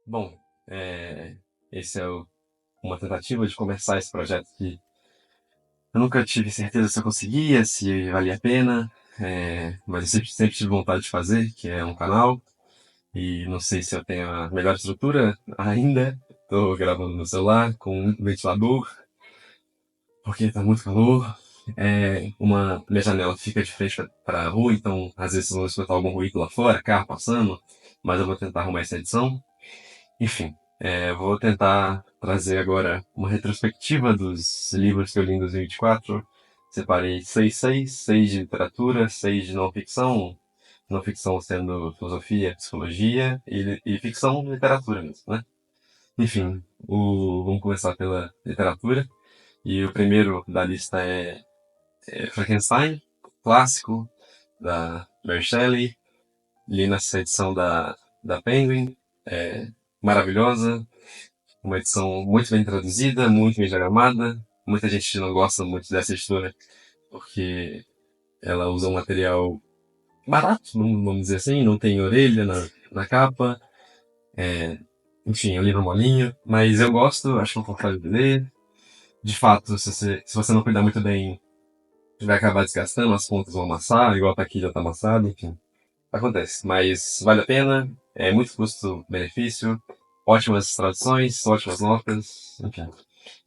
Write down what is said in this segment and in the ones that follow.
Bom, é, esse é uma tentativa de começar esse projeto que eu nunca tive certeza se eu conseguia, se valia a pena, mas eu sempre tive vontade de fazer, que é um canal, e não sei se eu tenho a melhor estrutura ainda. Estou gravando no celular com um ventilador, porque tá muito calor. Minha janela fica de frente para a rua, então às vezes vocês vão escutar algum ruído lá fora, carro passando, mas eu vou tentar arrumar essa edição. Enfim, vou tentar trazer agora uma retrospectiva dos livros que eu li em 2024. Separei seis de literatura, seis de não ficção sendo filosofia, psicologia e ficção literatura mesmo, né? Enfim, vamos começar pela literatura. E o primeiro da lista é Frankenstein, clássico, da Mary Shelley. Li nessa edição da Penguin, maravilhosa, uma edição muito bem traduzida, muito bem diagramada. Muita gente não gosta muito dessa editora porque ela usa um material barato, vamos dizer assim, não tem orelha na capa. Enfim, é um livro molinho, mas eu gosto, acho confortável de ler. De fato, se você não cuidar muito bem, vai acabar desgastando, as pontas vão amassar, igual tá aqui já tá amassado, enfim. Acontece, mas vale a pena, é muito custo-benefício, ótimas traduções, ótimas notas, enfim.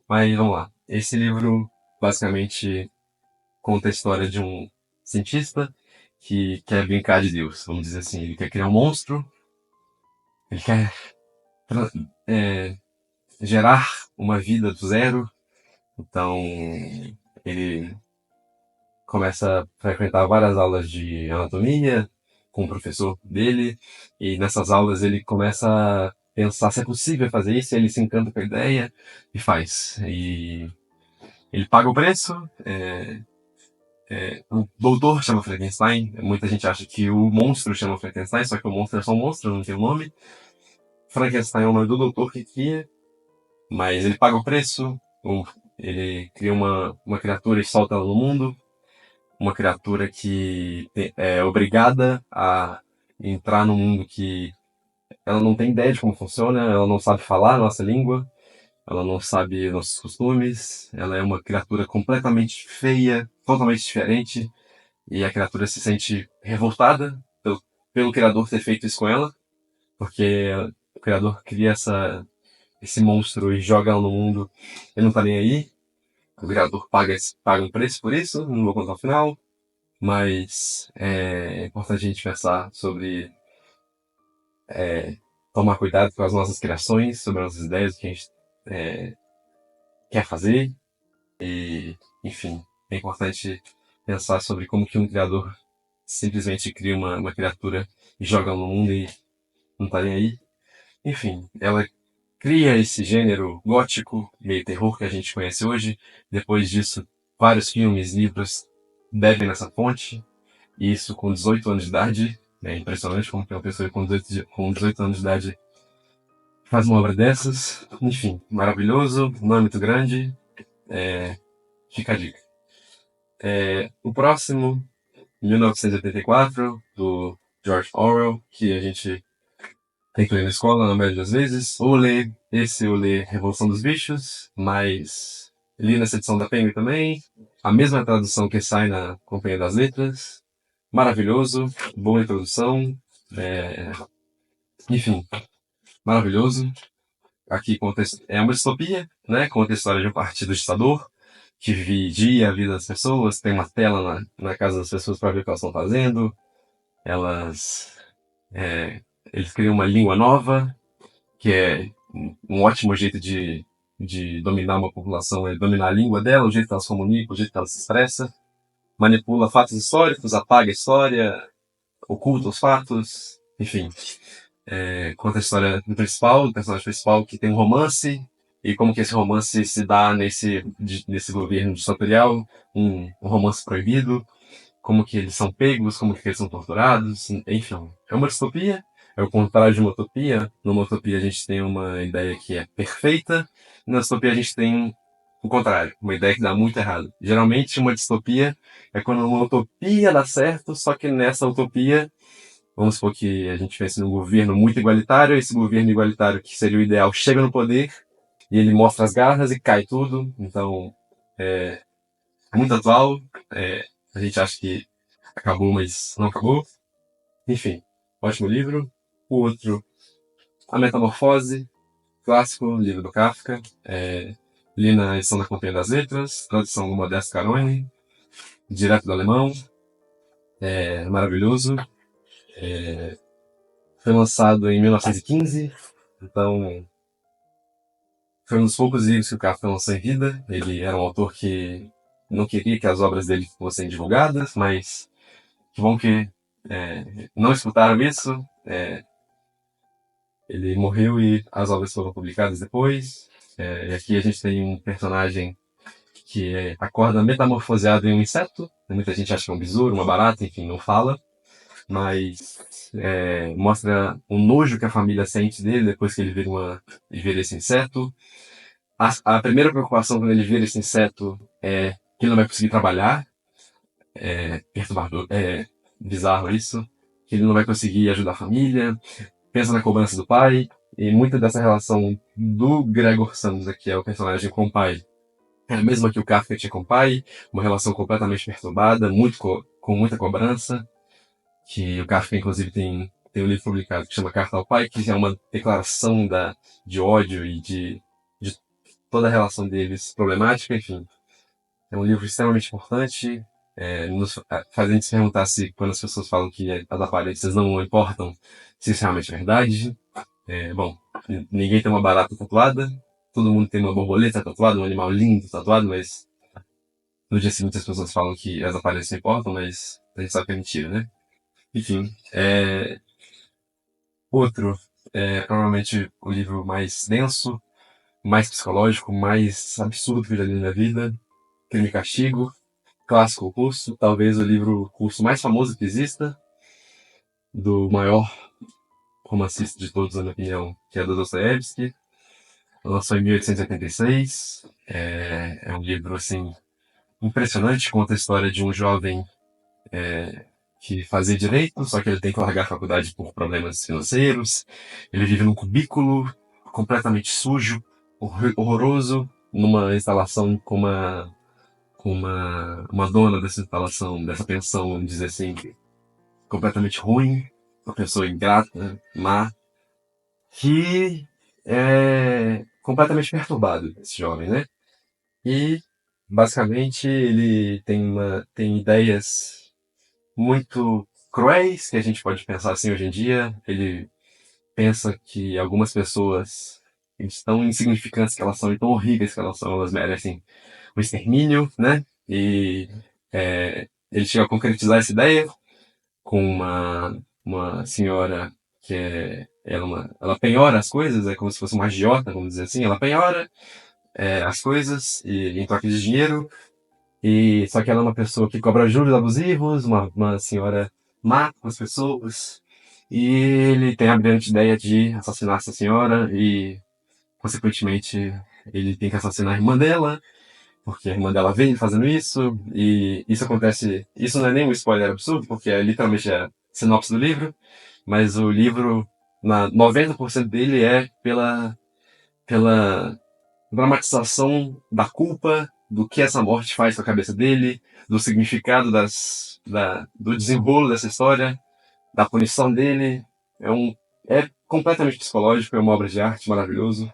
Mas vamos lá. Esse livro basicamente conta a história de um cientista que quer brincar de Deus, vamos dizer assim. Ele quer criar um monstro, ele quer tra- é, gerar uma vida do zero. Então ele começa a frequentar várias aulas de anatomia com o professor dele, e nessas aulas ele começa a pensar se é possível fazer isso, e ele se encanta com a ideia e faz. E ele paga o preço. O doutor chama Frankenstein. Muita gente acha que o monstro chama Frankenstein, só que o monstro é só um monstro, não tem um nome. Frankenstein é o nome do doutor que cria, mas ele paga o preço. Ele cria uma criatura e solta ela no mundo. Uma criatura que é obrigada a entrar num mundo que ela não tem ideia de como funciona, ela não sabe falar a nossa língua, ela não sabe nossos costumes, ela é uma criatura completamente feia, totalmente diferente. E a criatura se sente revoltada pelo criador ter feito isso com ela, porque o criador cria esse monstro e joga ela no mundo, ele não tá nem aí. O criador paga um preço por isso, não vou contar o final, mas é importante a gente pensar sobre tomar cuidado com as nossas criações, sobre as nossas ideias, o que a gente é, quer fazer, e, enfim, é importante pensar sobre como que um criador simplesmente cria uma criatura e joga ela no mundo e não tá nem aí. Enfim, ela cria esse gênero gótico, meio terror que a gente conhece hoje. Depois disso, vários filmes, livros bebem nessa fonte. E isso com 18 anos de idade. É impressionante como que uma pessoa com 18 anos de idade faz uma obra dessas. Enfim, maravilhoso, não é muito grande. Fica a dica. O próximo, 1984, do George Orwell, que a gente tem que ler na escola, na maioria das vezes. Ou ler Revolução dos Bichos, mas li nessa edição da Penguin também. A mesma tradução que sai na Companhia das Letras. Maravilhoso, boa introdução. É, enfim, maravilhoso. Aqui é uma distopia, né? Conta a história de um partido ditador que vigia a vida das pessoas. Tem uma tela na casa das pessoas para ver o que elas estão fazendo. Elas, é, eles criam uma língua nova, que é um ótimo jeito de dominar uma população, é dominar a língua dela, o jeito que ela se comunica, o jeito que ela se expressa, manipula fatos históricos, apaga a história, oculta os fatos, enfim. Conta a história do personagem principal, que tem um romance, e como que esse romance se dá nesse governo ditatorial, um romance proibido, como que eles são pegos, como que eles são torturados, enfim. É uma distopia, é o contrário de uma utopia. Numa utopia a gente tem uma ideia que é perfeita, na distopia a gente tem o contrário, uma ideia que dá muito errado. Geralmente uma distopia é quando uma utopia dá certo, só que nessa utopia Vamos supor que a gente pense num governo muito igualitário, esse governo igualitário que seria o ideal chega no poder e ele mostra as garras e cai tudo. Então, é muito atual. A gente acha que acabou, mas não acabou. Enfim, ótimo livro. O outro, A Metamorfose, clássico, livro do Kafka. Li na edição da Companhia das Letras, tradução do Modesto Caroni, direto do alemão. Maravilhoso. Foi lançado em 1915, então foi um dos poucos livros que o Kafka lançou em vida. Ele era um autor que não queria que as obras dele fossem divulgadas, mas que bom que não escutaram isso. Ele morreu e as obras foram publicadas depois. E aqui a gente tem um personagem que acorda metamorfoseado em um inseto. Muita gente acha que é um besouro, uma barata, enfim, não fala. Mas mostra o nojo que a família sente dele depois que ele vira esse inseto. A primeira preocupação quando ele vira esse inseto é que ele não vai conseguir trabalhar. Perturbador, bizarro isso. Que ele não vai conseguir ajudar a família. Pensa na cobrança do pai. E muita dessa relação do Gregor Samsa, que é o personagem com o pai, é a mesma que o Kafka tinha com o pai. Uma relação completamente perturbada, com muita cobrança. Que o Kafka, inclusive, tem um livro publicado que chama Carta ao Pai, que é uma declaração de ódio e de toda a relação deles problemática, enfim. É um livro extremamente importante, faz a gente se perguntar se, quando as pessoas falam que as aparências não importam, se isso realmente é verdade. Bom, ninguém tem uma barata tatuada, todo mundo tem uma borboleta tatuada, um animal lindo tatuado, mas no dia seguinte as pessoas falam que as aparências importam, mas a gente sabe que é mentira, né? Enfim, outro provavelmente o livro mais denso, mais psicológico, mais absurdo que eu já li na minha vida, Crime e Castigo, clássico russo, talvez o livro russo mais famoso que exista, do maior romancista de todos, na minha opinião, que é do Dostoiévski. Lançou em 1886. É um livro, assim, impressionante, conta a história de um jovem que fazia direito, só que ele tem que largar a faculdade por problemas financeiros. Ele vive num cubículo completamente sujo, horroroso, numa instalação com uma dona dessa instalação, dessa pensão, vamos dizer assim, completamente ruim, uma pessoa ingrata, má, que é completamente perturbado, esse jovem, né? E, basicamente, ele tem ideias muito cruéis, que a gente pode pensar assim hoje em dia. Ele pensa que algumas pessoas tão insignificantes que elas são e tão horríveis que elas são, elas merecem o extermínio, né? E ele chega a concretizar essa ideia com uma senhora que ela penhora as coisas, é como se fosse uma agiota, vamos dizer assim. Ela penhora as coisas em troca de dinheiro, e só que ela é uma pessoa que cobra juros abusivos, uma senhora má com as pessoas, e ele tem a brilhante ideia de assassinar essa senhora e, consequentemente, ele tem que assassinar a irmã dela, porque a irmã dela vê ele fazendo isso, e isso acontece. Isso não é nem um spoiler absurdo, porque é literalmente a sinopse do livro, mas o livro, 90% dele é pela dramatização da culpa, do que essa morte faz com a cabeça dele, do significado do desenrolo dessa história, da punição dele. É completamente psicológico, é uma obra de arte maravilhoso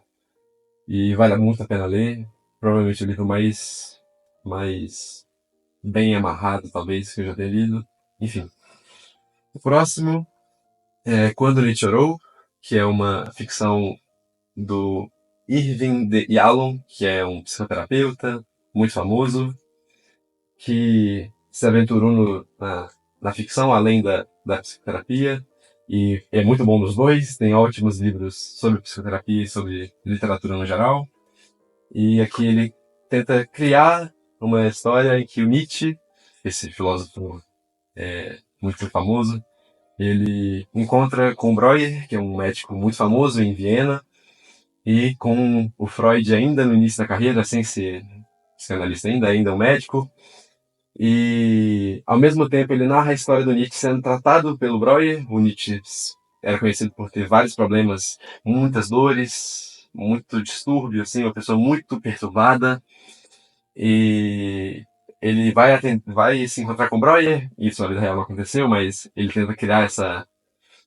e vale muito a pena ler. Provavelmente o livro mais bem amarrado, talvez, que eu já tenha lido. Enfim. O próximo é Quando Nietzsche Chorou, que é uma ficção do Irving de Yalom, que é um psicoterapeuta muito famoso, que se aventurou na ficção, além da psicoterapia, e é muito bom nos dois, tem ótimos livros sobre psicoterapia e sobre literatura no geral. E aqui ele tenta criar uma história em que o Nietzsche, esse filósofo muito famoso, ele encontra com Breuer, que é um médico muito famoso em Viena, e com o Freud ainda no início da carreira, sem ser psicanalista ainda um médico, E, ao mesmo tempo, ele narra a história do Nietzsche sendo tratado pelo Breuer. O Nietzsche era conhecido por ter vários problemas, muitas dores, muito distúrbio, assim, uma pessoa muito perturbada. E ele vai se encontrar com o Breuer. Isso na vida real não aconteceu, mas ele tenta criar essa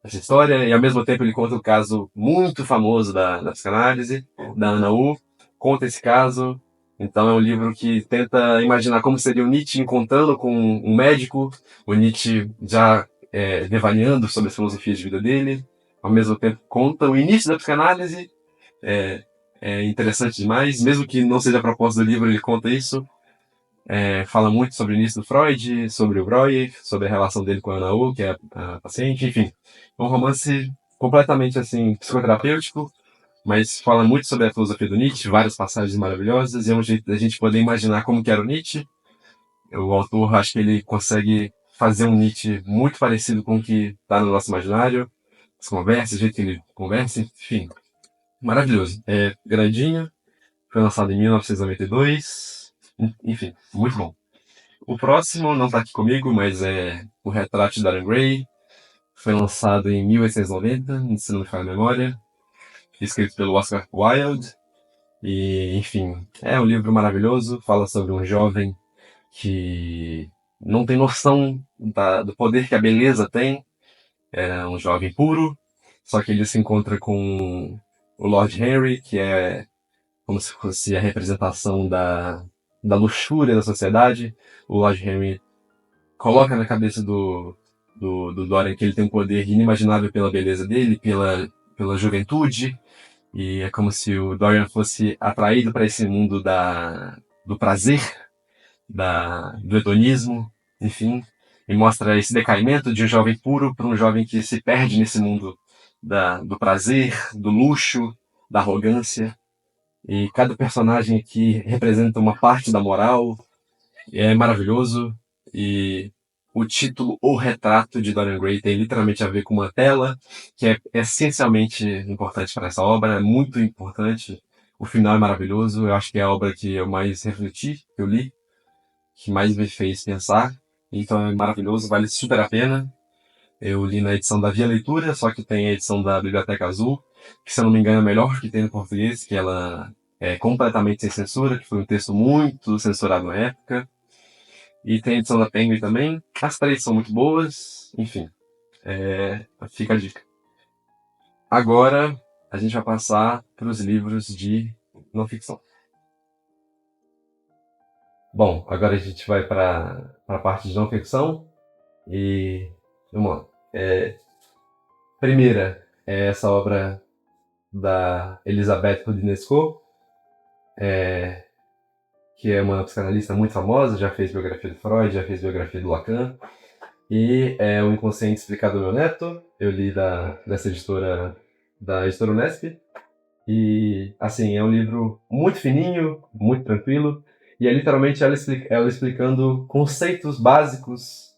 história. E, ao mesmo tempo, ele conta o caso muito famoso da psicanálise, da Ana U. Conta esse caso. Então é um livro que tenta imaginar como seria o Nietzsche encontrando com um médico, o Nietzsche já devaneando sobre as filosofias de vida dele, ao mesmo tempo conta o início da psicanálise, é, é interessante demais, mesmo que não seja a proposta do livro, ele conta isso, fala muito sobre o início do Freud, sobre o Breuer, sobre a relação dele com a Ana U, que é a paciente, enfim, é um romance completamente assim psicoterapêutico, mas fala muito sobre a filosofia do Nietzsche, várias passagens maravilhosas, e é um jeito da gente poder imaginar como que era o Nietzsche. O autor, acho que ele consegue fazer um Nietzsche muito parecido com o que está no nosso imaginário, as conversas, o jeito que ele conversa, enfim, maravilhoso. É grandinho, foi lançado em 1992, enfim, muito bom. O próximo não está aqui comigo, mas é O Retrato de Dorian Gray, foi lançado em 1890, se não me falha a memória, escrito pelo Oscar Wilde. E, enfim, é um livro maravilhoso, fala sobre um jovem que não tem noção do poder que a beleza tem, é um jovem puro, só que ele se encontra com o Lord Henry, que é como se fosse a representação da luxúria da sociedade. O Lord Henry coloca na cabeça do Dorian que ele tem um poder inimaginável pela beleza dele, pela juventude, e é como se o Dorian fosse atraído para esse mundo do prazer, do hedonismo, enfim, e mostra esse decaimento de um jovem puro para um jovem que se perde nesse mundo do prazer, do luxo, da arrogância. E cada personagem aqui representa uma parte da moral, é maravilhoso. E o título O Retrato de Dorian Gray tem literalmente a ver com uma tela, que é essencialmente importante para essa obra, é muito importante. O final é maravilhoso, eu acho que é a obra que eu mais refleti, que eu li, que mais me fez pensar. Então é maravilhoso, vale super a pena. Eu li na edição da Via Leitura, só que tem a edição da Biblioteca Azul, que se eu não me engano é a melhor que tem no português, que ela é completamente sem censura, que foi um texto muito censurado na época. E tem a edição da Penguin também. As três são muito boas, enfim, fica a dica. Agora a gente vai passar para os livros de não ficção. Bom, agora a gente vai para a parte de não ficção e vamos lá. Primeira é essa obra da Elisabeth Roudinesco, que é uma psicanalista muito famosa, já fez biografia do Freud, já fez biografia do Lacan, e é O Inconsciente Explicado ao Meu Neto. Eu li dessa editora, da editora Unesp, e assim, é um livro muito fininho, muito tranquilo, e é literalmente ela explicando conceitos básicos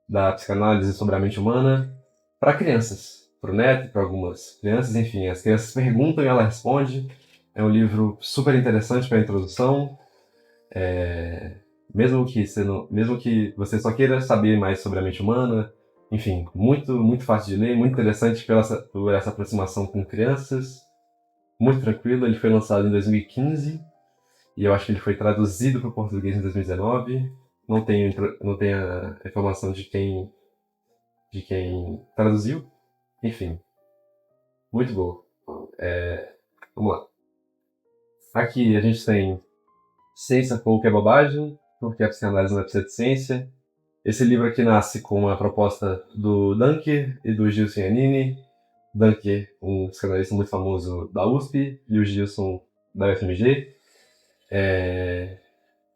da psicanálise sobre a mente humana para crianças, para o neto, para algumas crianças, enfim, as crianças perguntam e ela responde. É um livro super interessante para a introdução, mesmo que você só queira saber mais sobre a mente humana, enfim, muito, muito fácil de ler, muito interessante por essa aproximação com crianças, muito tranquilo. Ele foi lançado em 2015 e eu acho que ele foi traduzido para o português em 2019. Não tenho a informação de quem traduziu. Enfim, muito bom. Vamos lá. Aqui a gente tem Ciência Pouco é Bobagem, porque a psicanálise não é precisa de ciência. Esse livro aqui nasce com a proposta do Dunker e do Gilson Yanini. Dunker, um psicanalista muito famoso da USP, e o Gilson da UFMG.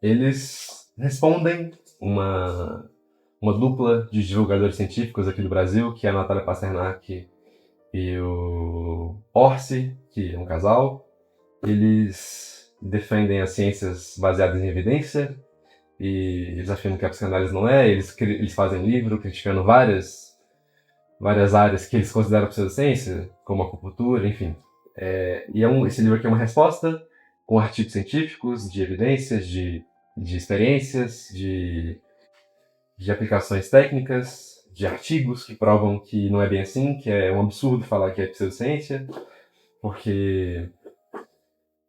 Eles respondem uma dupla de divulgadores científicos aqui do Brasil, que é a Natália Pasternak e o Orsi, que é um casal. Eles defendem as ciências baseadas em evidência, e eles afirmam que a psicanálise não é. Eles fazem livro criticando várias áreas que eles consideram pseudociência, como a acupuntura, enfim. Esse livro aqui é uma resposta com artigos científicos, de evidências, de experiências, de de aplicações técnicas, de artigos que provam que não é bem assim, que é um absurdo falar que é pseudociência, porque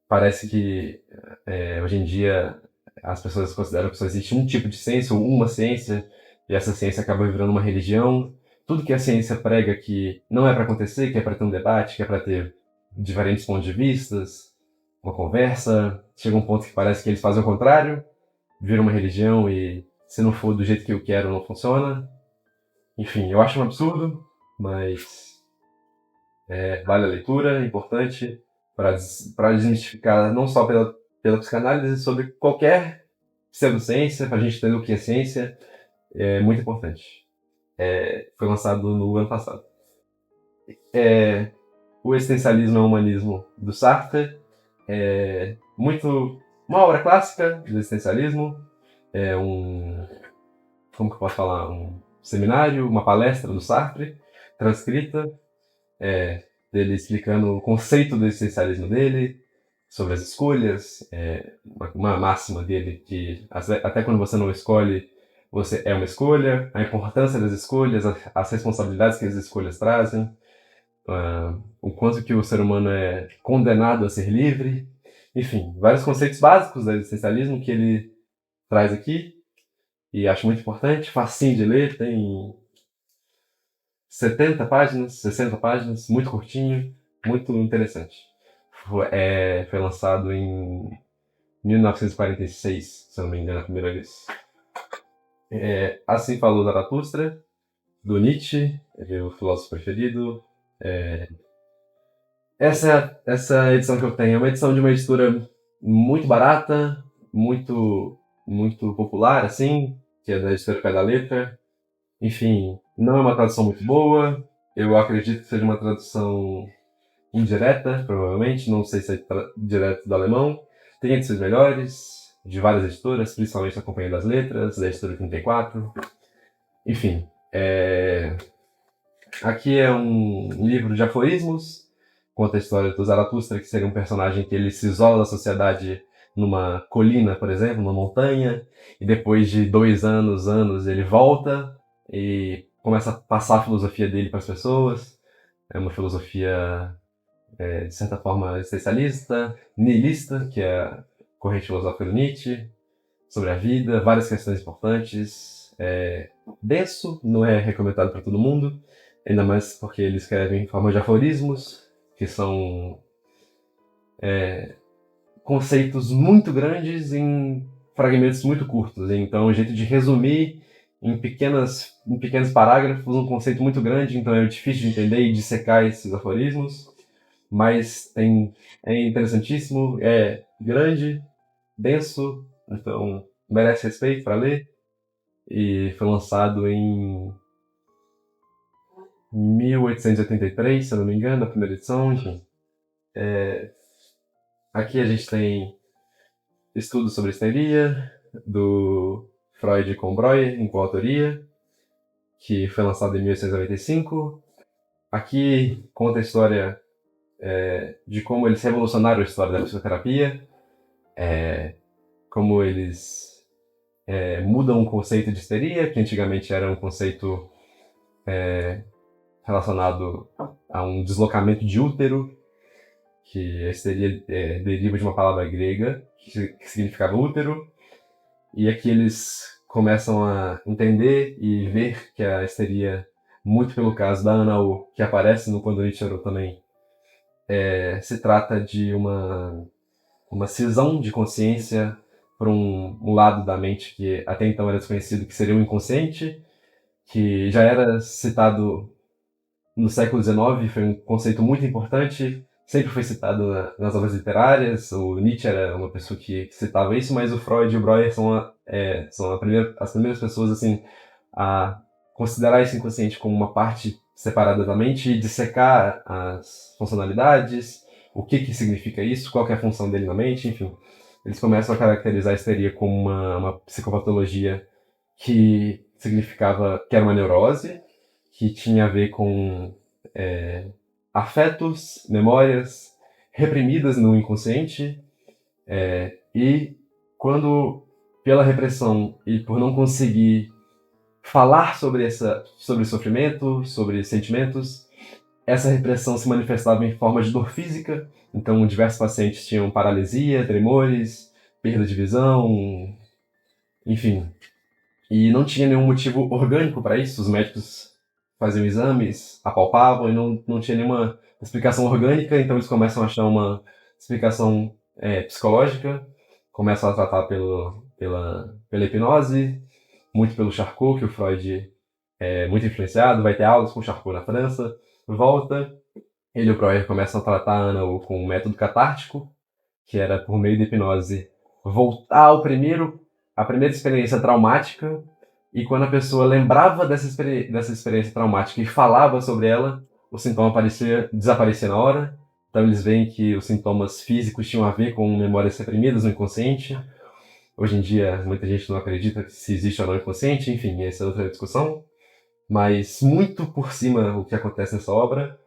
parece que hoje em dia as pessoas consideram que só existe um tipo de ciência ou uma ciência, e essa ciência acaba virando uma religião. Tudo que a ciência prega que não é para acontecer, que é para ter um debate, que é para ter diferentes pontos de vistas, uma conversa, chega um ponto que parece que eles fazem o contrário, vira uma religião e se não for do jeito que eu quero, não funciona. Enfim, eu acho um absurdo, mas vale a leitura, é importante para desmistificar não só pela psicanálise, sobre qualquer pseudociência, para a gente entender o que é ciência, é muito importante. Foi lançado no ano passado. O Existencialismo é o Humanismo, do Sartre, uma obra clássica do existencialismo, como que eu posso falar, um seminário, uma palestra do Sartre, transcrita, dele explicando o conceito do existencialismo dele, sobre as escolhas, uma máxima dele que até quando você não escolhe, você é uma escolha, a importância das escolhas, as responsabilidades que as escolhas trazem, o quanto que o ser humano é condenado a ser livre, enfim, vários conceitos básicos do existencialismo que ele traz aqui, e acho muito importante, facinho de ler, tem 70 páginas, 60 páginas, muito curtinho, muito interessante. Foi lançado em 1946, se eu não me engano, a primeira vez. Assim falou Zaratustra, do Nietzsche, meu filósofo preferido. Essa edição que eu tenho é uma edição de uma editora muito barata, muito popular, assim, que é da editora Pé da Letra. Enfim, não é uma tradução muito boa. Eu acredito que seja uma tradução indireta, provavelmente. Não sei se é direto do alemão. Tem edições melhores, de várias editoras, principalmente a Companhia das Letras, da editora 34. Enfim, aqui é um livro de aforismos. Conta a história do Zaratustra, que seria um personagem que ele se isola da sociedade numa colina, por exemplo, numa montanha, e depois de 2 anos, ele volta e começa a passar a filosofia dele para as pessoas. É uma filosofia, de certa forma, existencialista, nihilista, que é a corrente filosófica do Nietzsche, sobre a vida, várias questões importantes. Denso, não é recomendado para todo mundo, ainda mais porque ele escreve em forma de aforismos, que são conceitos muito grandes em fragmentos muito curtos. Então, é um jeito de resumir em pequenos parágrafos um conceito muito grande, então é difícil de entender e dissecar esses aforismos, mas é interessantíssimo, é grande, denso, então merece respeito para ler, e foi lançado em 1883, se eu não me engano, a primeira edição, enfim. Aqui a gente tem estudos sobre histeria, do Freud com Breuer, em coautoria, que foi lançado em 1895. Aqui conta a história de como eles revolucionaram a história da psicoterapia, como eles mudam o conceito de histeria, que antigamente era um conceito relacionado a um deslocamento de útero, que a histeria deriva de uma palavra grega que significava útero, e aqui eles começam a entender e ver que a histeria, muito pelo caso da Ana U, que aparece no Quando Nietzsche Chorou também, se trata de uma cisão de consciência para um lado da mente que até então era desconhecido, que seria o inconsciente, que já era citado no século XIX, foi um conceito muito importante, sempre foi citado nas obras literárias. O Nietzsche era uma pessoa que citava isso, mas o Freud e o Breuer são as primeiras pessoas assim, a considerar esse inconsciente como uma parte separada da mente e dissecar as funcionalidades, o que significa isso, qual que é a função dele na mente, enfim. Eles começam a caracterizar a histeria como uma psicopatologia que significava que era uma neurose, que tinha a ver com afetos, memórias reprimidas no inconsciente, e quando, pela repressão e por não conseguir falar sobre sofrimento, sobre sentimentos. Essa repressão se manifestava em forma de dor física, então diversos pacientes tinham paralisia, tremores, perda de visão, enfim. E não tinha nenhum motivo orgânico para isso. Os médicos faziam exames, apalpavam e não tinha nenhuma explicação orgânica, então eles começam a achar uma explicação psicológica, começam a tratar pela hipnose, muito pelo Charcot, que o Freud é muito influenciado, vai ter aulas com o Charcot na França, volta, ele e o Breuer começam a tratar a Ana com um método catártico, que era por meio da hipnose voltar a primeira experiência traumática, e quando a pessoa lembrava dessa experiência traumática e falava sobre ela, o sintoma desaparecia na hora. Então eles veem que os sintomas físicos tinham a ver com memórias reprimidas no inconsciente. Hoje em dia, muita gente não acredita se existe ou não inconsciente, enfim, essa é outra discussão. Mas muito por cima o que acontece nessa obra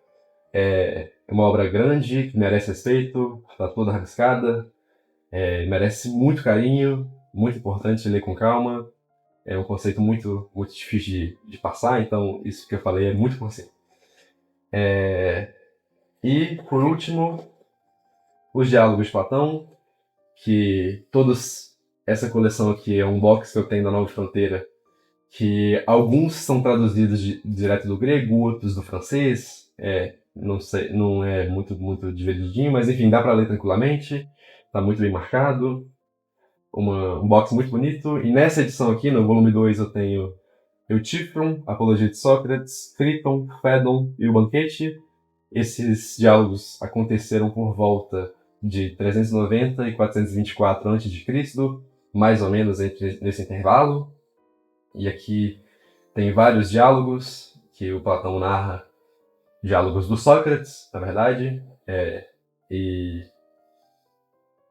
é uma obra grande, que merece respeito, está toda arriscada, merece muito carinho, muito importante ler com calma. É um conceito muito, muito difícil de passar, então isso que eu falei é muito consciente. E, por último, os diálogos de Platão, que essa coleção aqui é um box que eu tenho da Nova Fronteira, que alguns são traduzidos direto do grego, outros do francês, não sei, não é muito divertidinho, mas enfim, dá para ler tranquilamente, está muito bem marcado, um box muito bonito, e nessa edição aqui, no volume 2, eu tenho Eutífron, Apologia de Sócrates, Criton, Fédon e o Banquete. Esses diálogos aconteceram por volta de 390 e 424 a.C., mais ou menos nesse intervalo. E aqui tem vários diálogos que o Platão narra, diálogos do Sócrates, na verdade, e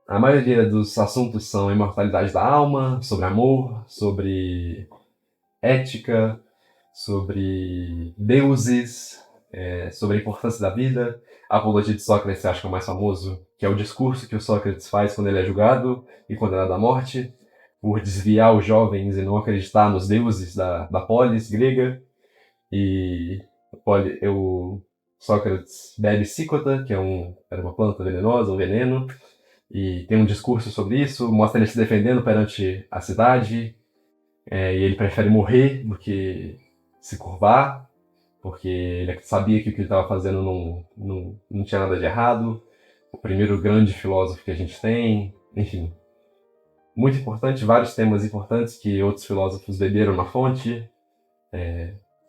a maioria dos assuntos são a imortalidade da alma, sobre amor, sobre ética, sobre deuses, sobre a importância da vida. A Apologia de Sócrates, acho que é o mais famoso, que é o discurso que o Sócrates faz quando ele é julgado e condenado à morte, por desviar os jovens e não acreditar nos deuses da polis grega. E o Sócrates bebe cícota, que era uma planta venenosa, um veneno, e tem um discurso sobre isso, mostra ele se defendendo perante a cidade, e ele prefere morrer do que se curvar, porque ele sabia que o que ele estava fazendo não tinha nada de errado. O primeiro grande filósofo que a gente tem, enfim. Muito importante, vários temas importantes que outros filósofos beberam na fonte.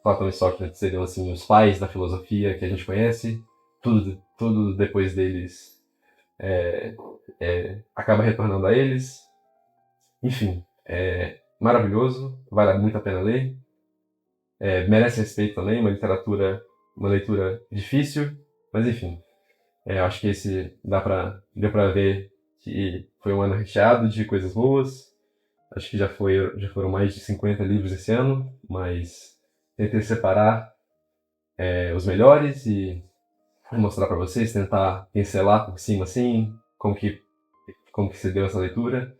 Platão e Sócrates seriam assim, os pais da filosofia que a gente conhece. Tudo depois deles acaba retornando a eles. Enfim, maravilhoso, vale muito a pena ler. Merece respeito também, uma leitura difícil, mas enfim. Acho que deu pra ver que foi um ano recheado de coisas boas. Acho que já foram mais de 50 livros esse ano, mas tentei separar os melhores e mostrar para vocês, tentar pincelar por cima assim, como que se deu essa leitura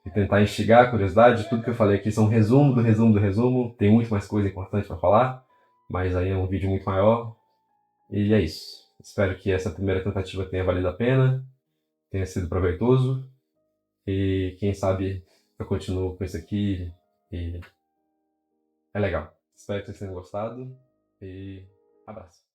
e tentar instigar a curiosidade. Tudo que eu falei aqui são um resumo do resumo do resumo. Tem muito mais coisa importante para falar, mas aí é um vídeo muito maior. E é isso. Espero que essa primeira tentativa tenha valido a pena, tenha sido proveitoso e quem sabe eu continuo com isso aqui e é legal. Espero que vocês tenham gostado e abraço.